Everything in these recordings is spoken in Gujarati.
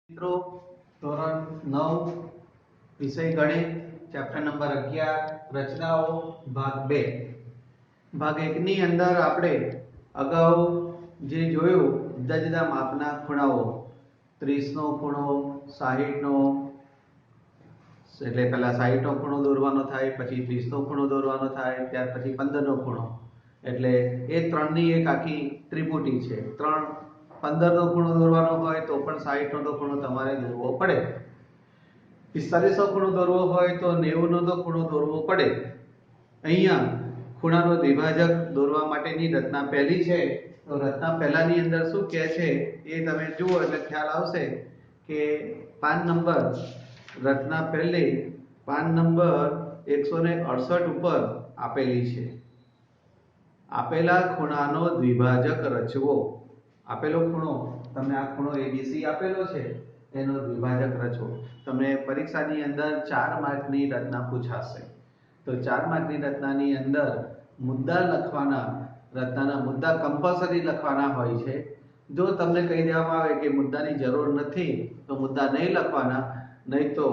મિત્રો ધોરણ 9 વિષય ગણિત ચેપ્ટર નંબર 11 રચનાઓ ભાગ 2 ભાગ 1 ની અંદર આપણે અગાઉ જે જોયું જુદા જુદા માપના ખૂણાઓ 30 નો ખૂણો 60 નો એટલે પહેલા 60 નો ખૂણો દોરવાનો થાય પછી 30 નો ખૂણો દોરવાનો થાય ત્યાર પછી 15 નો ખૂણો એટલે એ ત્રણની એક આખી ત્રિપુટી છે ત્રણ 15 નો ખૂણો દોરવાનો હોય તો પણ 60 નો ખૂણો તમારે દોરવો પડે 45 નો ખૂણો દોરવો હોય તો 90 નો ખૂણો દોરવો પડે અહીંયા ખૂણાનો દ્વિભાજક દોરવા માટેની રચના પહેલી છે તો રચના પહેલાની અંદર શું કહે છે એ તમે જુઓ એટલે ખ્યાલ આવશે કે પાન નંબર રચના પહેલે પાન નંબર 168 ઉપર આપેલી છે આપેલા ખૂણાનો દ્વિભાજક રચવો આપેલો ખૂણો તમને આ ખૂણો એબીસી આપેલો છે એનો દ્વિભાજક રચવો તમને પરીક્ષાની અંદર 4 માર્કની રચના પૂછાશે તો 4 માર્કની રચનાની અંદર મુદ્દા લખવાના રચનાના મુદ્દા કમ્પલસરી લખવાના હોય છે જો તમને કહી દેવામાં આવે કે મુદ્દાની જરૂર નથી તો મુદ્દા નહીં લખવાના નહીં તો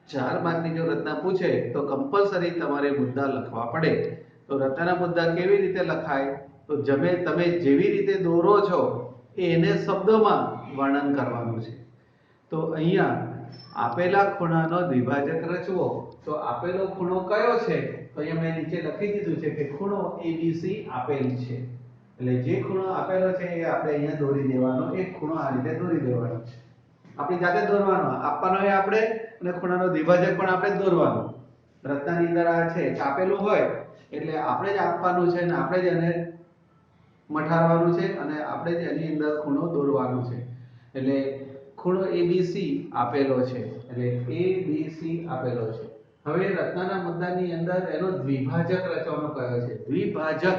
4 માર્કની જો રચના પૂછે તો કમ્પલસરી તમારે મુદ્દા લખવા પડે તો રચનાના મુદ્દા કેવી રીતે લખાય તો તમે જેવી રીતે દોરો છો એને શબ્દોમાં વર્ણન કરવાનું છે તો અહીંયા આપેલા ખૂણાનો દ્વિભાજક રચવો તો આપેલો ખૂણો કયો છે તો અહીંયા મેં નીચે લખી દીધું છે કે ખૂણો એબીસી આપેલ છે એટલે જે ખૂણો આપેલો છે એ આપણે અહીંયા દોરી દેવાનો એક ખૂણો આ રીતે દોરી દેવાનો છે આપણી જાતે દોરવાનો આપવાનો એ આપણે અને ખૂણાનો દ્વિભાજક પણ આપણે દોરવાનો રચનાની અંદર આ છે આપેલું હોય એટલે આપણે જ આપવાનું છે અને આપણે જ એને મઠારવાનું છે અને આપણે જ એની અંદર ખૂણો દોરવાનો છે એટલે ખૂણો એબીસી આપેલો છે એટલે એબીસી આપેલો છે હવે રચનાના મુદ્દાની અંદર એનો દ્વિભાજક રચવાનો કયો છે દ્વિભાજક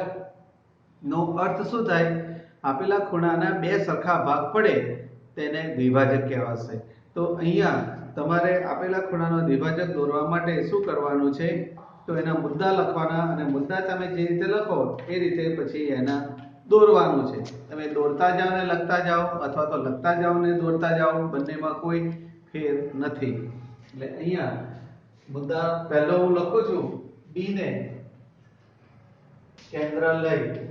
નો અર્થ શું થાય આપેલા ખૂણાના બે સરખા ભાગ પડે તેને દ્વિભાજક કહેવાશે તો અહીંયા તમારે આપેલા ખૂણાનો દ્વિભાજક દોરવા માટે શું કરવાનું છે તો એના મુદ્દા લખવાના અને મુદ્દા તમે જે રીતે લખો એ રીતે પછી એના દોરવાનું છે તમે દોરતા જાઓ ને લખતા જાઓ અથવા તો લખતા જાઓ ને દોરતા જાઓ બંનેમાં કોઈ ફેર નથી એટલે અહીંયા મુદ્દા પહેલો હું લખું છું બી ને કેન્દ્ર લઈ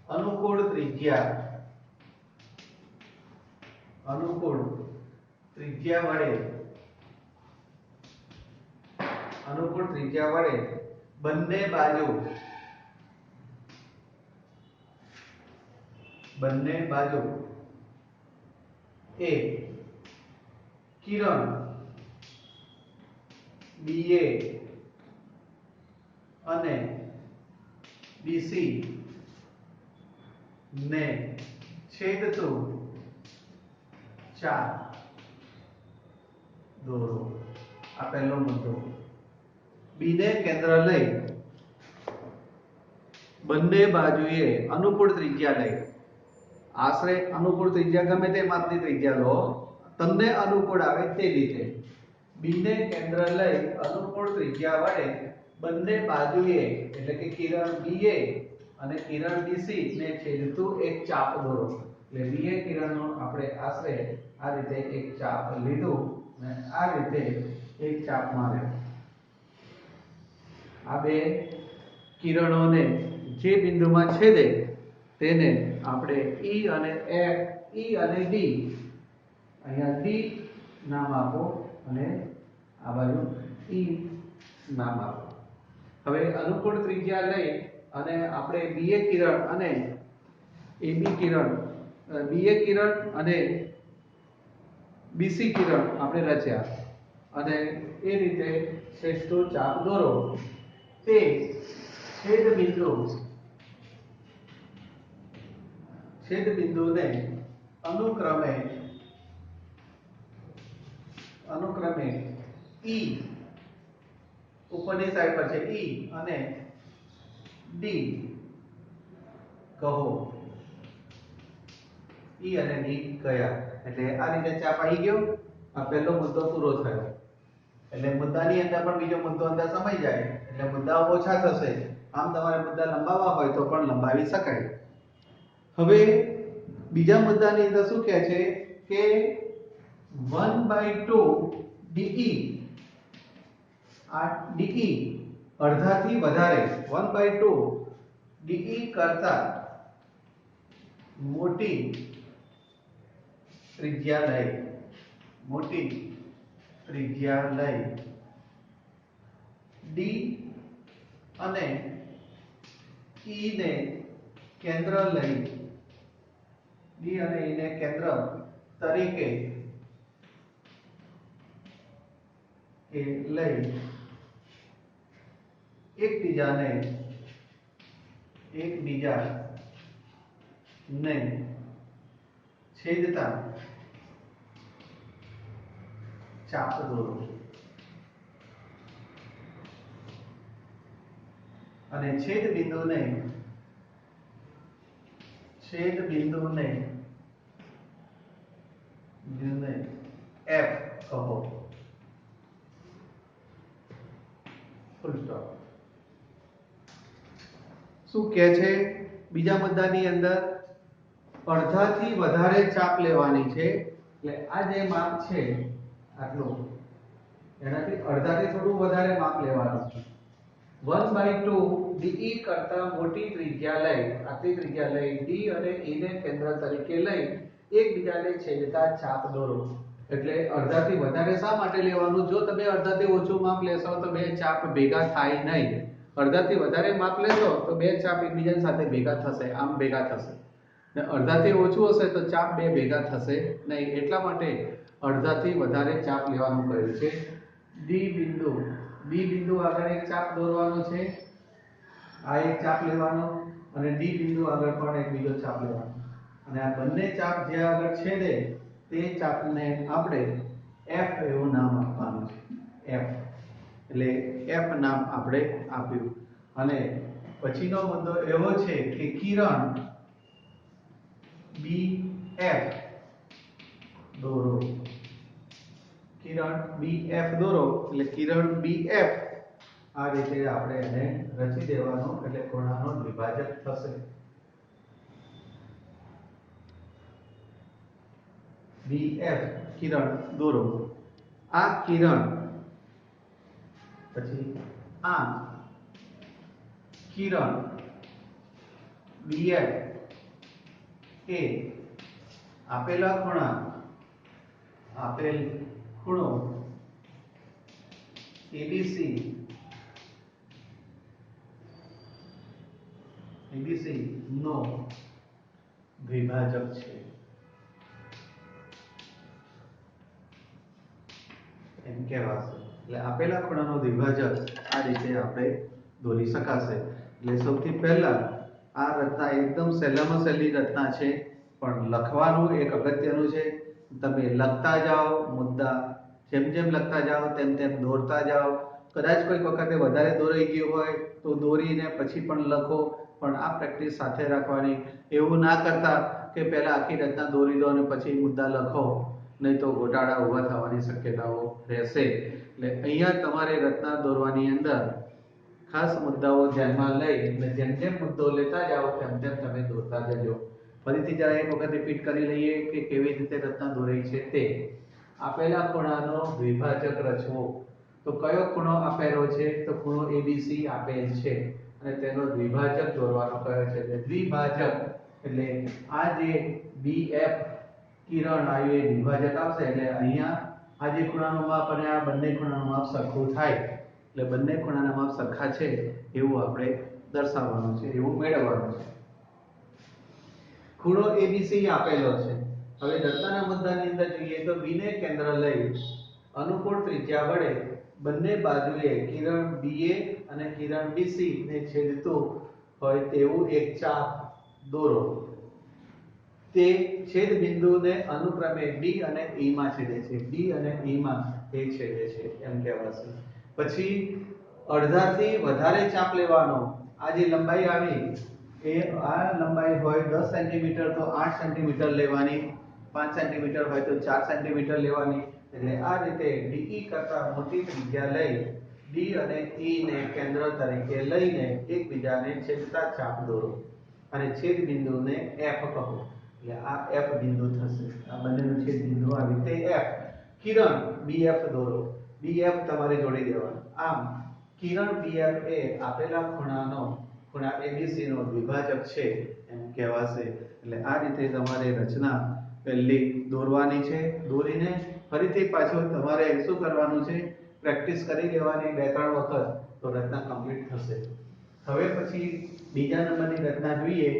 અનુકૂળ ત્રિજ્યા વડે બંને બાજુ એ કિરણ BA અને BC ને છેદતું ચાપ દોરો આ પહેલો મુદ્દો બી ને કેન્દ્ર લઈ બંને બાજુએ અનુકૂળ ત્રિજ્યા લઈ આશરે અનુકૂળ ત્રિજ્યા ગમે તે માપની ત્રિજ્યા લો તમને અનુકૂળ આવે તે રીતે બી ને કેન્દ્ર લઈ અનુકૂળ ત્રિજ્યા વડે બંને બાજુએ એટલે કે કિરણ BA અને કિરણ BC ને છેદતું એક ચાપ દોરો એટલે BA કિરણનો આપણે આશરે આ રીતે એક ચાપ લીધું અને આ રીતે એક ચાપ માર્યો આ બે કિરણોને જે બિંદુમાં છેદે તેને આપણે E અને D અહીંયા D નામ આપો અને આ બાજુ E નામ આપો હવે અનુકૂળ ત્રિજ્યા લઈ અને આપણે BA કિરણ અને AB કિરણ BA કિરણ અને BC કિરણ આપણે રચ્યા અને એ રીતે શ્રેષ્ઠ ચાપ દોરો તે છેદ બિંદુને અનુક્રમે E ઉપરની સાઈડ પર છે E અને D કહો E અને D કયા એટલે આ રીતે ચાપ આવી ગયો આ પહેલો મુદ્દો પૂરો થયો એટલે મુદ્દાની અંદર પણ બીજો મુદ્દો અંદર સમાઈ જાય એટલે મુદ્દાઓ ઓછા થશે આમ તમારે મુદ્દા લંબાવવા હોય તો પણ લંબાવી શકાય હવે બીજા મુદ્દાની અંદર શું કહે છે કે 1/2 DE, આ DE અડધાથી વધારે 1/2 DE કરતા મોટી ત્રિજ્યા લઈ, મોટી ત્રિજ્યા લઈ D અને E ને કેન્દ્ર લઈ, D અને E ને કેન્દ્ર તરીકે લઈ એકબીજાને છેદતા ચાપ દોરો અને છેદ બિંદુને F કહો. Full stop. શું કહે છે બીજા મુદ્દાની અંદર? અડધાથી વધારે ચાપ લેવાની છે. એટલે આ જે માપ છે આટલું, એનાથી અડધાથી થોડું વધારે માપ લેવાનું છે. 1/2 DE કરતા મોટી ત્રિજ્યા લઈ, આટલી ત્રિજ્યા લઈ D અને E ને કેન્દ્ર તરીકે લઈ એકબીજાને છેદતા ચાપ દોરો. એટલે અડધાથી વધારે શા માટે લેવાનું? જો તમે અડધાથી ઓછું માપ લેશો તો બે ચાપ ભેગા થાય નહીં. અડધાથી વધારે માપ લેશો તો બે ચાપ એકબીજા સાથે ભેગા થશે, આમ ભેગા થશે. ને અડધાથી ઓછું હશે તો ચાપ બે ભેગા થશે નહીં. એટલા માટે અડધાથી વધારે ચાપ લેવાનું કહ્યું છે. D બિંદુ આગળ એક ચાપ દોરવાનો છે, આ એક ચાપ લેવાનો અને D બિંદુ આગળ પણ એક બીજો ચાપ લેવાનો અને આ બંને ચાપ જે આગળ છેદે તે ચાપને આપણે F એવું નામ આપવાનું છે. F એટલે F નામ આપણે આપ્યું. અને પછીનો મુદ્દો એવો છે કે કિરણ BF દોરો. કિરણ BF દોરો એટલે કિરણ BF આ રીતે આપણે એને રચી દેવાનો, એટલે ખૂણાનો દ્વિભાજક થશે. BF કિરણ દોરો. આ કિરણ પછી આ કિરણ BF એ આપેલા ખૂણા, આપેલ ખૂણો ABC નો દ્વિભાજક છે. એમ કહેવાશે. એટલે આપેલા ખૂણાનો દ્વિભાજક આ રીતે આપણે દોરી શકાશે. એટલે સૌથી પહેલા આ રચના એકદમ સહેલામાં સહેલી રચના છે, પણ લખવાનું એક અગત્યનું છે. તમે લખતા જાઓ, મુદ્દા જેમ જેમ લખતા જાઓ તેમ તેમ દોરતા જાઓ. કદાચ કોઈક વખતે વધારે દોરાઈ ગયું હોય તો દોરીને પછી પણ લખો, પણ આ પ્રેક્ટિસ સાથે રાખવાની. એવું ના કરતા કે પહેલા આખી રચના દોરી દો અને પછી મુદ્દા લખો, નહીં તો ગોટાળા ઊભા થવાની શક્યતાઓ રહેશે. એટલે અહીંયા તમારે રચના દોરવાની અંદર ખાસ મુદ્દાઓ ધ્યાનમાં લઈ અને જેમ જેમ મુદ્દો લેતા જાઓ તેમ તેમ તમે દોરતા જજો. ફરીથી જરા એક વખત રિપીટ કરી લઈએ કે કેવી રીતે રચના દોરાઈ છે તે. આપેલા ખૂણાનો દ્વિભાજક રચવો. તો કયો ખૂણો આપેલો છે? તો ખૂણો ABC આપેલ છે અને તેનો દ્વિભાજક દોરવાનો કહે છે. એટલે દ્વિભાજક એટલે આ જે BF કિરણ આવ્યું એ દ્વિભાજક આવશે. એટલે અહીંયા આ જે ખૂણાનું માપ અને આ બંને ખૂણાનું માપ સરખું થાય. એટલે બંને ખૂણાના માપ સરખા છે એવું આપણે દર્શાવવાનું છે, એવું મેળવવાનું છે. ખૂણો ABC આપેલો છે. હવે રચનાના મુદ્દાની અંદર જોઈએ તો B ને કેન્દ્ર લઈ અનુકૂળ ત્રિજ્યા વડે બંને બાજુએ કિરણ BA અને કિરણ BC ને છેદતું હોય તેવું એક ચાપ દોરો. તે છેદ બિંદુને અનુક્રમે D અને E માં છેદે છે. D અને E માં એ છેદે છે એમ કહેવાશે. પછી અડધાથી વધારે ચાપ લેવાનો. આ જે લંબાઈ આવી એ આ લંબાઈ હોય 10 સેન્ટીમીટર તો 8 સેન્ટીમીટર લેવાની, 5 સેન્ટીમીટર હોય તો 4 સેન્ટીમીટર લેવાની. એટલે આ રીતે DE કરતા મોટી ત્રિજ્યા લઈ D અને E ને કેન્દ્ર તરીકે લઈને એકબીજાને છેદતા ચાપ દોરો. અને છેદ બિંદુને F કહો, એટલે આ F બિંદુ થશે. આ બંનેનું છેદ બિંદુ આવી રીતે F. કિરણ BF દોરો. BF તમારે જોડી દેવાનું. આમ કિરણ BF એ આપેલા ખૂણા ABC નો દ્વિભાજક છે એમ કહેવાશે. એટલે આ રીતે તમારે રચના પહેલી દોરવાની છે. દોરીને ફરીથી પાછું તમારે શું કરવાનું છે, પ્રેક્ટિસ કરી લેવાની 2-3 વખત, તો રચના કમ્પ્લીટ થશે. હવે પછી બીજા નંબરની રચના જોઈએ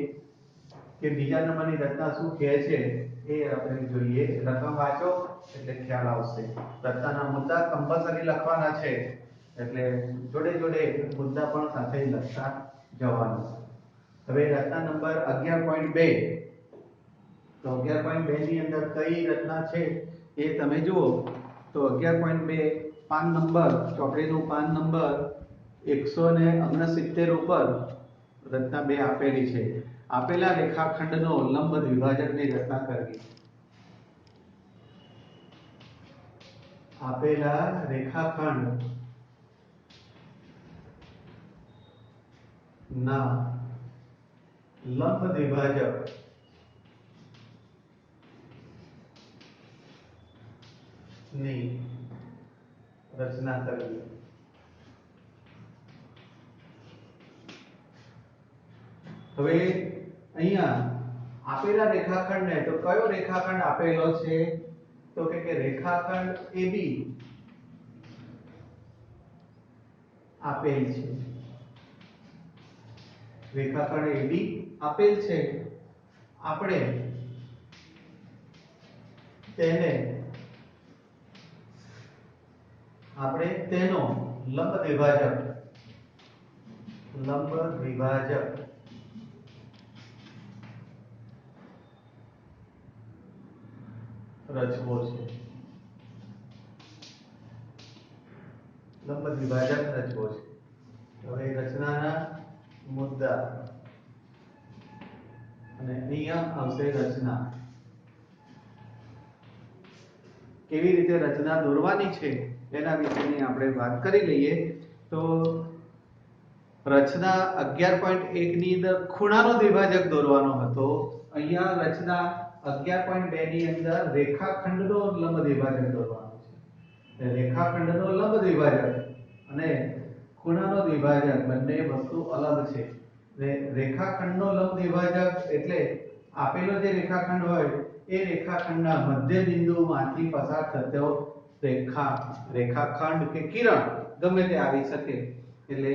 કે બીજા નંબરની રચના શું કહે છે એ આપણે જોઈએ. રકમ વાંચો એટલે ખ્યાલ આવશે. રચનાના મુદ્દા કમ્પલસરી લખવાના છે, એટલે જોડે જોડે મુદ્દા પણ સાથે લખતા જવાનું. હવે રચના નંબર 11.2. તો 11.2 ની અંદર કઈ રચના છે એ તમે જુઓ. તો 11.2 પાન નંબર, ચોપડીનું પાન નંબર 169 ઉપર રચના 2 આપેલી છે. આપેલા રેખાખંડનો લંબ દ્વિભાજકની રચના કરવી. આપેલા રેખાખંડ ના લંબ દ્વિભાજક ની રચના કરવી. હવે અહીંયા આપેલા રેખાખંડને, તો કયો રેખાખંડ આપેલો છે, તો કે રેખાખંડ AB આપેલ છે. રેખાખંડ AB આપેલ છે. આપણે તેનો લંબ દ્વિભાજક રચવો છે. લંબ દ્વિભાજક રચવો છે. હવે રચનાના મુદ્દા અને અહીંયા આવશે રચના. કેવી રીતે રચના દોરવાની છે એના વિશેની આપણે વાત કરી લઈએ. તો રચના 11.1 ની અંદર ખૂણાનો દ્વિભાજક દોરવાનો હતો. અહીંયા રચના 11.2 ની અંદર રેખાખંડનો લંબ દ્વિભાજક દોરવાનો છે. રેખાખંડનો લંબ દ્વિભાજક અને ખૂણાનો દ્વિભાજક બંને વસ્તુ અલગ છે. રેખાખંડનો લંબ દ્વિભાજક એટલે આપેલો જે રેખાખંડ હોય એ રેખાખંડના મધ્ય બિંદુમાંથી પસાર થતો રેખાખંડ કે કિરણ ગમે તે આવી શકે. એટલે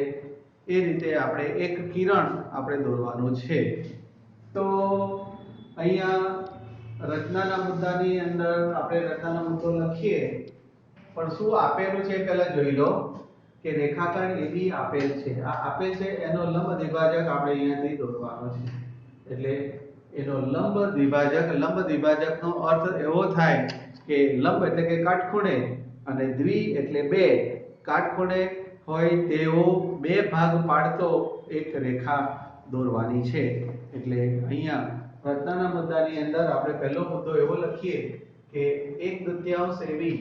એ રીતે આપણે એક કિરણ આપણે દોરવાનું છે. તો અહીંયા રચનાના મુદ્દાની અંદર આપણે રચનાનો મુદ્દો લખીએ, પણ શું આપેલું છે પહેલા જોઈ લો કે રેખાખંડ AB આપેલ છે. આ આપેલ છે એનો લંબ દ્વિભાજક આપણે અહીંયાથી દોરવાનો છે. એટલે એનો લંબ દ્વિભાજકનો અર્થ એવો થાય કે લંબ એટલે કે કાટખૂણે અને દ્વિ એટલે 2. કાટખૂણે હોય તેવો 2 ભાગ પાડતો એક રેખા દોરવાની છે. એટલે અહીંયા રચનાના મુદ્દાની અંદર આપણે પહેલો મુદ્દો એવો લખીએ કે 1/2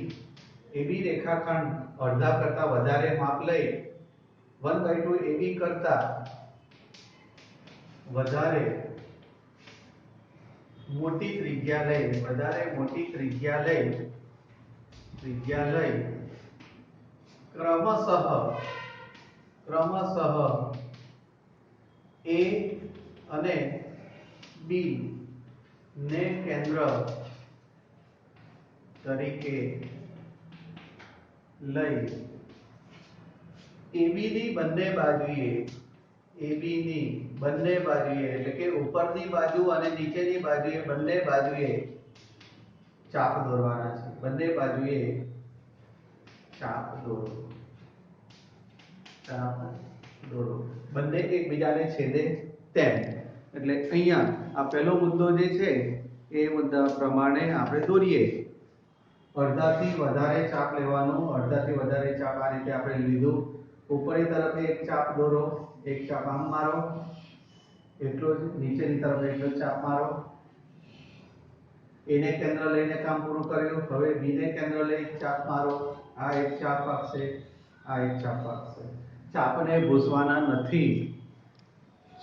AB રેખાખંડ અડધા કરતા વધારે માપ લઈ 1/2 AB કરતા વધારે મોટી ત્રિજ્યા લઈ ક્રમશઃ A અને B ને કેન્દ્ર તરીકે લઈ AB ની બંને બાજુએ એટલે કે ઉપરની બાજુ અને નીચેની બાજુએ બંને બાજુએ ચાપ દોરવાના છે. બંને બાજુએ ચાપ દોરો. બંને એકબીજાને છેદે તેમ. એટલે અહીંયા આ પહેલો મુદ્દો જે છે એ મુદ્દા પ્રમાણે આપણે દોરીએ. અડધાથી વધારે ચાપ લેવાનું. અડધાથી વધારે ચાપ આ રીતે આપણે લીધું. ઉપરની તરફ એક ચાપ દોરો, એક ચાપ આમ મારો, એટલો જ. નીચેની તરફ એટલો ચાપ મારો. એને કેન્દ્ર લઈને કામ પૂરું કર્યું. હવે બી ને કેન્દ્ર લઈ ચાપ મારો. આ એક ચાપ આપશે, આ એક ચાપ આપશે. ચાપને ભૂસવાના નથી.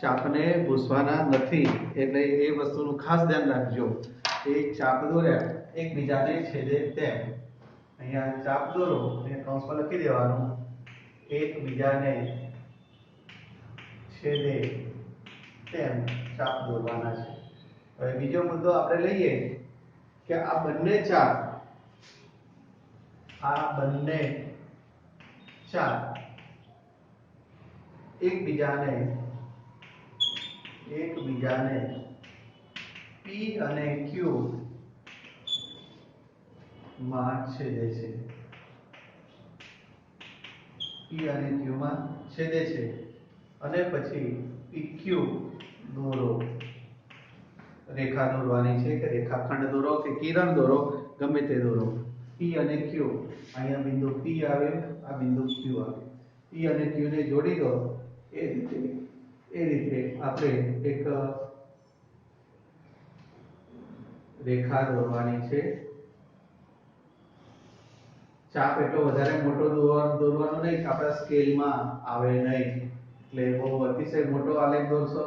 ચાપને ભૂસવાના નથી, એટલે એ વસ્તુનું ખાસ ધ્યાન રાખજો. એક ચાપ દોર્યા એકબીજાને છેદે તેમ. અહીંયા ચાપ દોરો અને કૌંસમાં લખી દેવાનું એકબીજાને છેદે તેમ ચાપ દોરવાના છે. હવે બીજો મુદ્દો આપણે લઈએ કે આ બંને ચાપ એકબીજાને P અને Q માં છેદે છે. P અને Q માં છેદે છે અને પછી PQ દોરો. રેખા દોરવાની છે કે રેખાખંડ દોરો કે કિરણ દોરો, ગમે તે દોરો. P અને Q, અહીંયા બિંદુ P આવે, આ બિંદુ Q આવે. P અને Q ને જોડી દો. એ રીતે આપણે એક રેખા દોરવાની છે. ચાપ એટલો વધારે મોટો દોરવાનો નહીં, આપણા સ્કેલમાં આવે નહીં. એટલે બહુ અતિશય મોટો આલેખ દોરશો,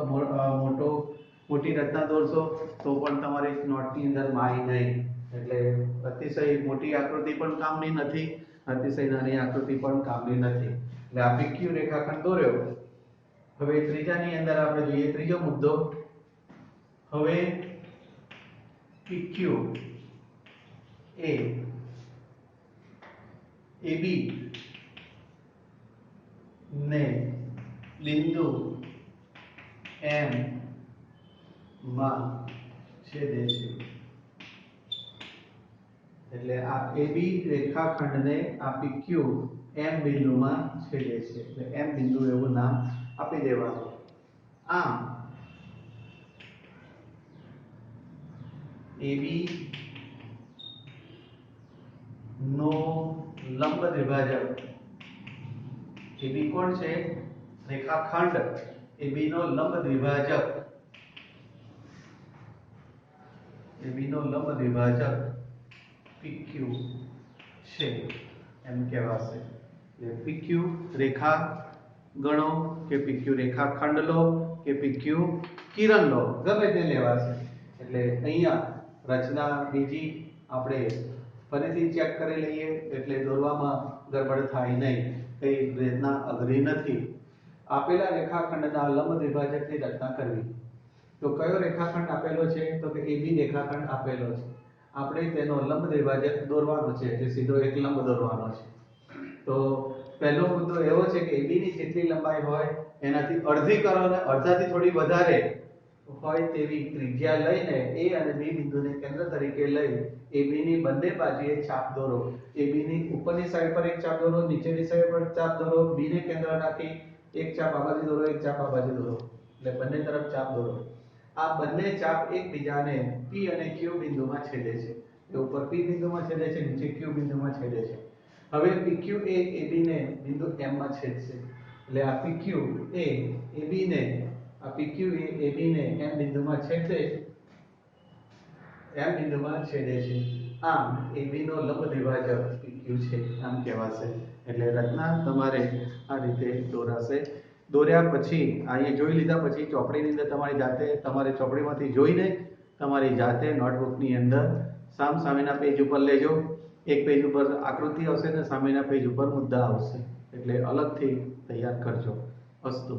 મોટી રચના દોરશો તો પણ તમારે નોટની અંદર માય નહીં. એટલે અતિશય મોટી આકૃતિ પણ કામની નથી, અતિશય નાની આકૃતિ પણ કામની નથી. એટલે આ PQ રેખાખંડ દોર્યો. હવે ત્રીજાની અંદર આપણે જોઈએ ત્રીજો મુદ્દો. હવે PQ એ AB ને બિંદુ M માં છેદે છે. એટલે આ AB રેખાખંડને આ PQ M બિંદુમાં છેદે છે. એટલે M બિંદુ એવું નામ આપી દેવાનું. આમ AB નો લંબ દ્વિભાજક, AB કોણ છે? રેખાખંડ AB નો લંબ દ્વિભાજક, AB નો લંબ દ્વિભાજક PQ છે એમ કહેવાશે. એટલે PQ રેખા ગણો કે PQ રેખાખંડ લો કે PQ કિરણ લો, ગમે તે લેવાશે. એટલે અહીંયા રચના બીજી આપણે ફરીથી ચેક કરી લઈએ, એટલે દોરવામાં ગડબડ થાય નહીં. કઈ રચના અઘરી નથી. આપેલા રેખાખંડના લંબ દ્વિભાજકની રચના કરવી. તો કયો રેખાખંડ આપેલો છે? તો કે AB રેખાખંડ આપેલો છે. આપણે તેનો લંબ દ્વિભાજક દોરવાનો છે, એટલે સીધો એક લંબ દોરવાનો છે. તો પહેલો મુદ્દો એવો છે કે AB ની જેટલી લંબાઈ હોય એનાથી અડધી કરો અને અડધાથી થોડી વધારે હોય તેવી ત્રિજ્યા લઈને A અને B બિંદુને કેન્દ્ર તરીકે લઈ AB ની બંને બાજુએ ચાપ દોરો. AB ની ઉપરની સાઈડ પર એક ચાપ દોરો, નીચેની સાઈડ પર ચાપ દોરો. B ને કેન્દ્ર રાખી એક ચાપ આ બાજુ દોરો, એક ચાપ આ બાજુ દોરો. એટલે બંને તરફ ચાપ દોરો. આ બંને ચાપ એકબીજાને P અને Q બિંદુમાં છેદે છે. એ ઉપર P બિંદુમાં છેદે છે, નીચે Q બિંદુમાં છેદે છે. હવે PQ એ AB ને બિંદુ M માં છેદશે. એટલે આ PQ એ AB ને M બિંદુમાં છેદે છે. આમ AB નો લંબ દ્વિભાજક PQ છે આમ કહેવાશે. એટલે રચના તમારે આ રીતે દોરાશે. દોર્યા પછી અહીંયા જોઈ લીધા પછી ચોપડીની અંદર તમારે ચોપડીમાંથી જોઈને તમારી જાતે નોટબુકની અંદર સામેના પેજ ઉપર લેજો. એક પેજ ઉપર આકૃતિ આવશે ને સામેના પેજ ઉપર મુદ્દા આવશે. એટલે અલગથી તૈયાર કરજો. અસ્તુ.